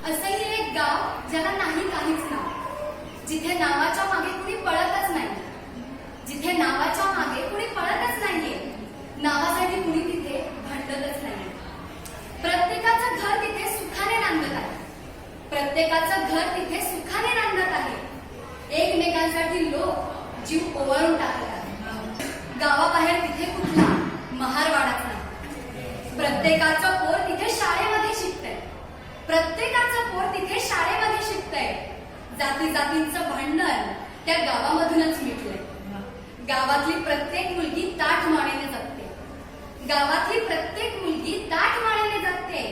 असंही एक गाव ज्याला नाही काहीच नाव, जिथे नावाच्या मागे कुणी पळतच नाही, जिथे नावाच्या मागे कुणी पळतच नाहीये, नावासाठी कुणी तिथे भांडतच नाही. प्रत्येकाचं घर तिथे सुखाने नांदत आहे, प्रत्येकाचं घर तिथे सुखाने नांदत आहे. एकमेकांसाठी लोक जीव ओवाळून टाकत आहेत. गावाबाहेर तिथे कुठला महारवाडाच नाही. प्रत्येकाचं पोर तिथे शाळेमध्ये शिकतंय, प्रत्येकाचं पोर तिथे शाळेमध्ये शिकतंय. जाती जातींचं भांडण त्या गावामधूनच मिटलंय. गावातली प्रत्येक मुलगी ताठ मानेने जगते, गावातली प्रत्येक मुलगी ताठ मानेने जगते.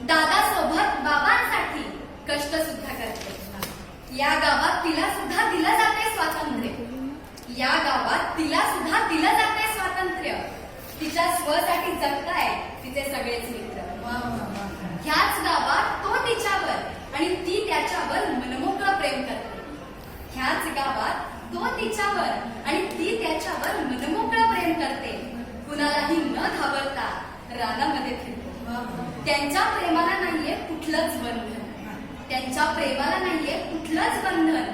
दादासोबत बाबांसाठी कष्ट सुद्धा करते. या गावात तिला सुद्धा दिलं जाते स्वातंत्र्य, या गावात तिला सुद्धा दिलं जाते स्वातंत्र्य. तिच्या स्वसाठी जगताय तिचे सगळेच मित्र. ह्याच गावात तो तिच्यावर आणि ती त्याच्यावर मनमोकळं प्रेम करते. ह्याच गावात तो तिच्यावर आणि ती त्याच्यावर मनमोकळं प्रेम करते. कुणालाही न घाबरता रानामध्ये फिरतो. त्यांच्या प्रेमाला नाहीये कुठलंच बंधन, त्यांच्या प्रेमाला नाहीये कुठलंच बंधन.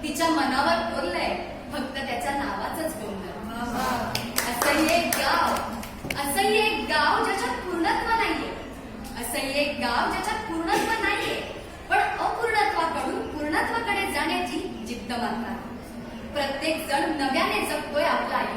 तिच्या मनावर कोरलंय फक्त त्याच्या नावाचंच गोंधळ. असंही एक गाव, असंही एक गाव ज्याच्यात पूर्णत्व नाहीये, असंही एक गाव ज्याच्यात पूर्णत्व नाहीये, पण अपूर्णत्वाकडून पूर्णत्वाकडे जाण्याची जिद्द मात्र. प्रत्येक जण नव्याने जगतोय आपलं आयुष्य.